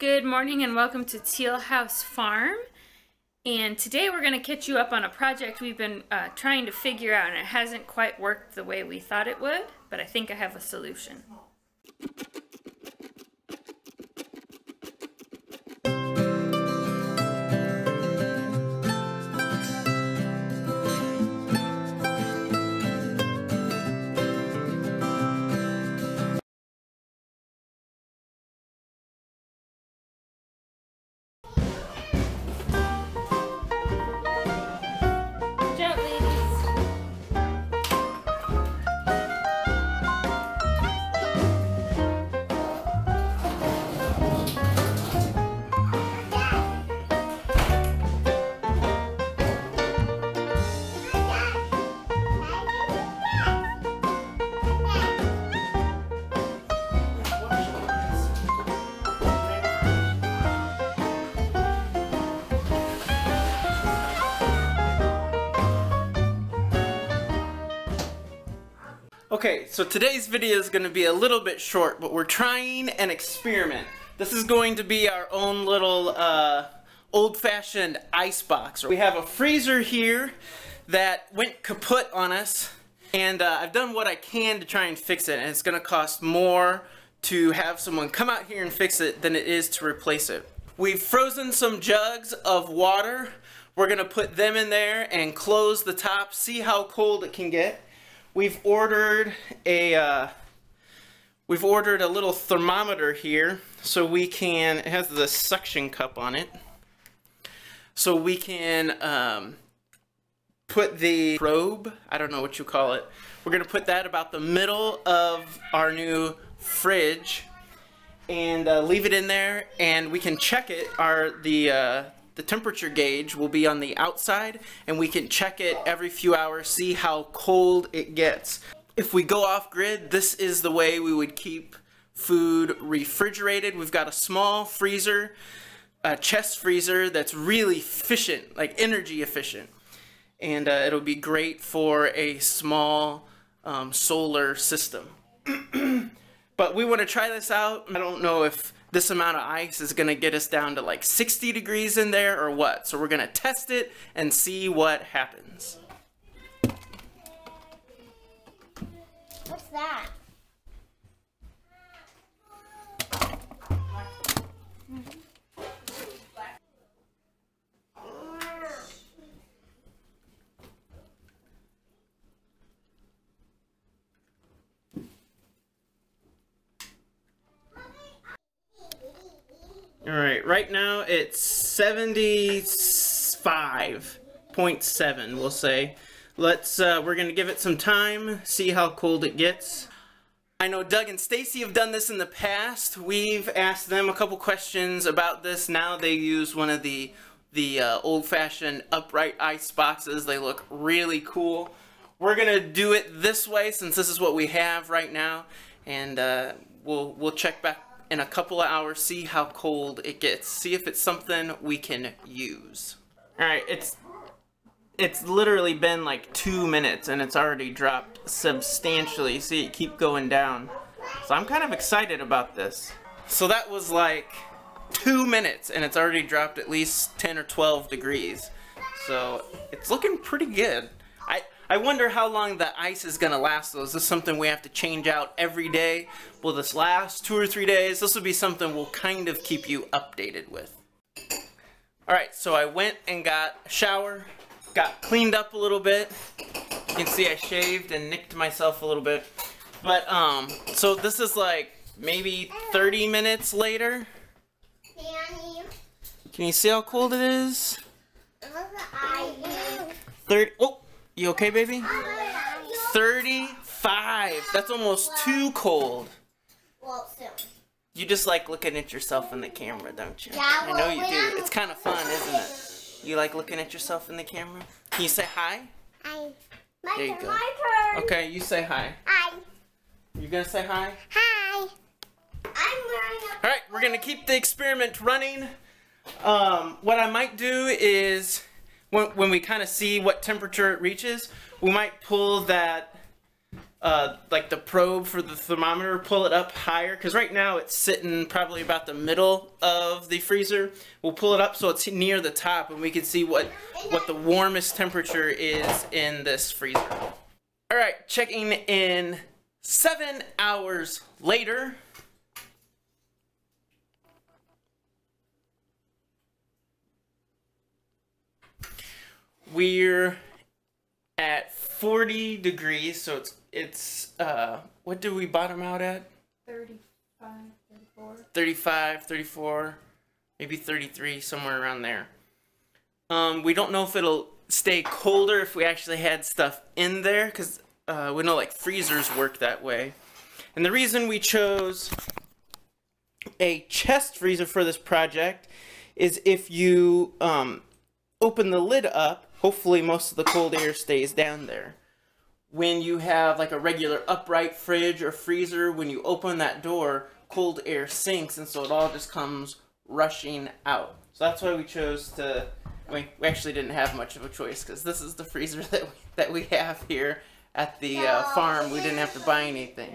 Good morning and welcome to Teal House Farm. And today we're going to catch you up on a project we've been trying to figure out, and it hasn't quite worked the way we thought it would, but I think I have a solution. Okay, so today's video is going to be a little bit short, but we're trying an experiment. This is going to be our own little old-fashioned icebox. We have a freezer here that went kaput on us, and I've done what I can to try and fix it, and it's going to cost more to have someone come out here and fix it than it is to replace it. We've frozen some jugs of water. We're going to put them in there and close the top, see how cold it can get. We've ordered a little thermometer here, so we can, it has the suction cup on it, so we can put the probe, I don't know what you call it, we're going to put that about the middle of our new fridge and leave it in there, and we can check it. The temperature gauge will be on the outside, and we can check it every few hours, see how cold it gets. If we go off grid, this is the way we would keep food refrigerated. We've got a small freezer, a chest freezer that's really efficient, like energy efficient. And it'll be great for a small solar system. But we want to try this out. I don't know if this amount of ice is going to get us down to like 60 degrees in there or what. So we're going to test it and see what happens. What's that? Alright, right now it's 75.7, we'll say. We're gonna give it some time, see how cold it gets. I know Doug and Stacy have done this in the past. We've asked them a couple questions about this. Now they use one of the old-fashioned upright ice boxes. They look really cool. We're gonna do it this way since this is what we have right now, and we'll check back in a couple of hours, see how cold it gets, see if it's something we can use. Alright, it's literally been like 2 minutes and it's already dropped substantially. See it keep going down. So I'm kind of excited about this. So that was like 2 minutes and it's already dropped at least 10 or 12 degrees. So it's looking pretty good. I wonder how long the ice is gonna last though. Is this something we have to change out every day? Will this last 2 or 3 days? This will be something we'll kind of keep you updated with. Alright, so I went and got a shower, got cleaned up a little bit. You can see I shaved and nicked myself a little bit. But, so this is like maybe 30 minutes later. Can you see how cold it is? 30, oh! You okay, baby? 35. That's almost too cold. Well, soon. You just like looking at yourself in the camera, don't you? Yeah, I know you do. It's kind of fun, isn't it? You like looking at yourself in the camera? Can you say hi? Hi. There you go. My turn. Okay, you say hi. Hi. You gonna say hi? Hi. I'm wearing a... Alright, we're gonna keep the experiment running. What I might do is, when we kind of see what temperature it reaches, we might pull that like the probe for the thermometer, pull it up higher, because right now it's sitting probably about the middle of the freezer. We'll pull it up so it's near the top, and we can see what the warmest temperature is in this freezer. All right, checking in 7 hours later. We're at 40 degrees, so it's what did we bottom out at? 35, 34. 35, 34, maybe 33, somewhere around there. We don't know if it'll stay colder if we actually had stuff in there, because we know like freezers work that way. And the reason we chose a chest freezer for this project is if you open the lid up, hopefully most of the cold air stays down there. When you have like a regular upright fridge or freezer, when you open that door, cold air sinks, and so it all just comes rushing out. So that's why we chose to, I mean, we actually didn't have much of a choice, because this is the freezer that we have here at the farm. We didn't have to buy anything.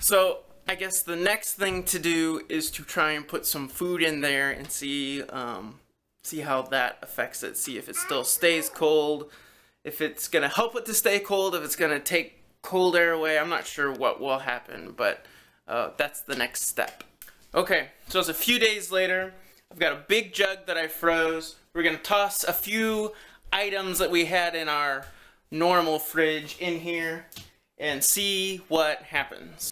So I guess the next thing to do is to try and put some food in there and see how that affects it. See if it still stays cold, if it's gonna help it to stay cold, if it's gonna take cold air away. I'm not sure what will happen, but that's the next step. Okay, so it's a few days later. I've got a big jug that I froze. We're gonna toss a few items that we had in our normal fridge in here and see what happens.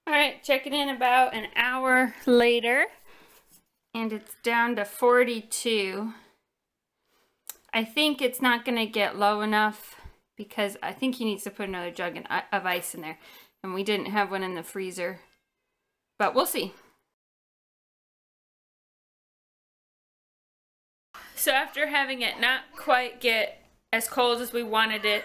Alright, checking in about an hour later, and it's down to 42. I think it's not going to get low enough, because I think he needs to put another jug of ice in there, and we didn't have one in the freezer, but we'll see. So after having it not quite get as cold as we wanted it,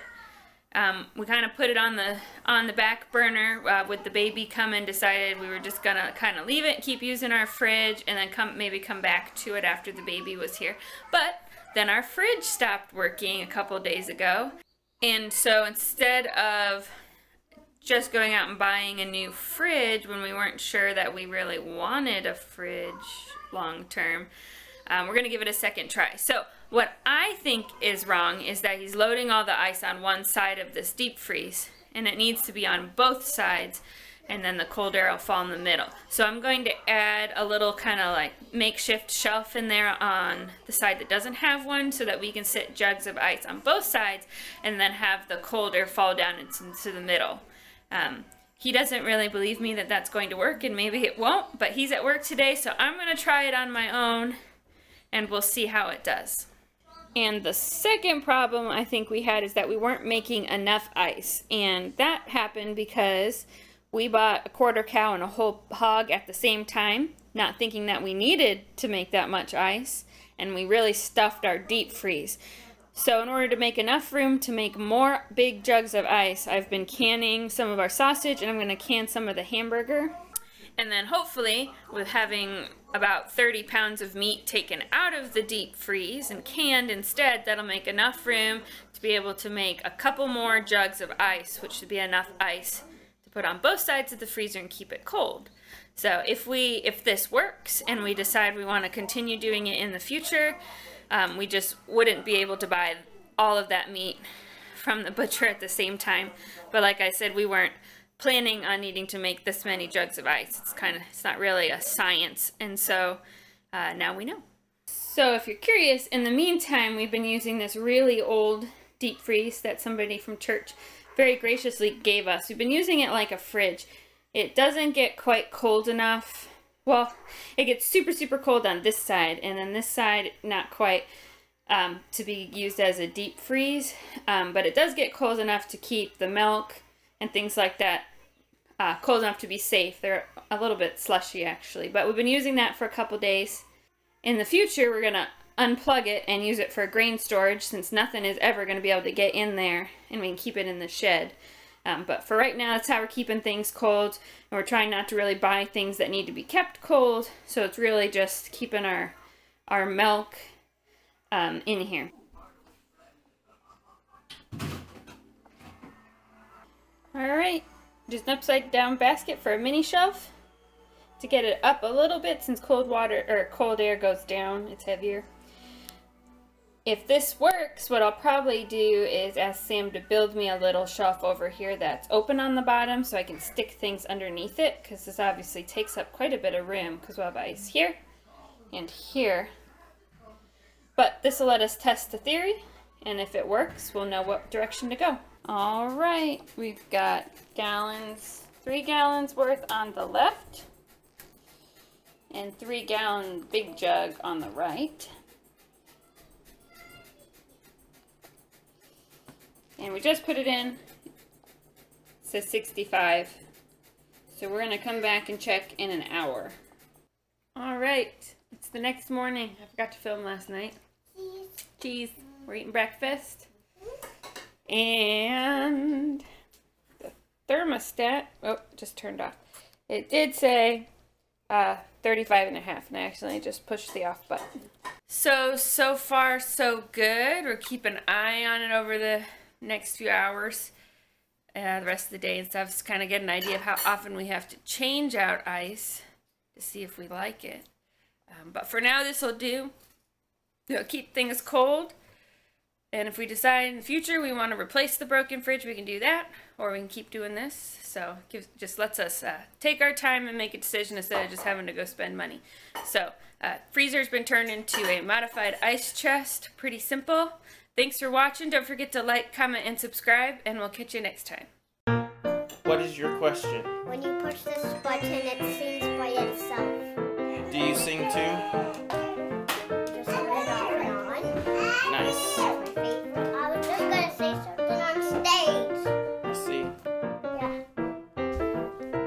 we kind of put it on the back burner with the baby coming. Decided we were just gonna kind of leave it, keep using our fridge, and then maybe come back to it after the baby was here. But then our fridge stopped working a couple days ago, and so instead of just going out and buying a new fridge when we weren't sure that we really wanted a fridge long term, we're going to give it a second try. So what I think is wrong is that he's loading all the ice on one side of this deep freeze, and it needs to be on both sides, and then the cold air will fall in the middle. So I'm going to add a little kind of like makeshift shelf in there on the side that doesn't have one, so that we can sit jugs of ice on both sides and then have the cold air fall down into the middle. He doesn't really believe me that that's going to work, and maybe it won't, but he's at work today, so I'm going to try it on my own, and we'll see how it does. And the second problem I think we had is that we weren't making enough ice, and that happened because we bought a quarter cow and a whole hog at the same time, not thinking that we needed to make that much ice, and we really stuffed our deep freeze. So in order to make enough room to make more big jugs of ice, I've been canning some of our sausage, and I'm going to can some of the hamburger. And then hopefully, with having about 30 pounds of meat taken out of the deep freeze and canned instead, that'll make enough room to be able to make a couple more jugs of ice, which should be enough ice to put on both sides of the freezer and keep it cold. So if this works and we decide we want to continue doing it in the future, we just wouldn't be able to buy all of that meat from the butcher at the same time. But like I said, we weren't planning on needing to make this many jugs of ice. It's not really a science, and so now we know. So if you're curious, in the meantime, we've been using this really old deep freeze that somebody from church very graciously gave us. We've been using it like a fridge. It doesn't get quite cold enough. Well, it gets super, super cold on this side, and then this side not quite to be used as a deep freeze, but it does get cold enough to keep the milk and things like that cold enough to be safe. They're a little bit slushy actually, but we've been using that for a couple days. In the future, we're gonna unplug it and use it for grain storage, since nothing is ever going to be able to get in there, and we can keep it in the shed. But for right now, that's how we're keeping things cold, and we're trying not to really buy things that need to be kept cold, so it's really just keeping our milk in here. Alright, just an upside down basket for a mini shelf to get it up a little bit, since cold air goes down, it's heavier. If this works, what I'll probably do is ask Sam to build me a little shelf over here that's open on the bottom so I can stick things underneath it, because this obviously takes up quite a bit of room because we'll have ice here and here. But this will let us test the theory, and if it works, we'll know what direction to go. Alright, we've got gallons, 3 gallons worth on the left, and 3-gallon big jug on the right. And we just put it in. It says 65. So we're going to come back and check in an hour. Alright, it's the next morning. I forgot to film last night. Cheese. We're eating breakfast. And the thermostat, oh, just turned off. It did say 35.5, and I accidentally just pushed the off button. So far so good. We'll keep an eye on it over the next few hours, the rest of the day and stuff, just kind of get an idea of how often we have to change out ice to see if we like it. But for now, this will do. It'll keep things cold, and if we decide in the future we want to replace the broken fridge, we can do that, or we can keep doing this. So just lets us take our time and make a decision instead of just having to go spend money. So freezer's been turned into a modified ice chest. Pretty simple. Thanks for watching. Don't forget to like, comment, and subscribe, and we'll catch you next time. What is your question? When you push this button, it sings by itself. Do you sing too? Just turn it off and on. Nice. That's my favorite. I was just gonna say something on stage. Let's see.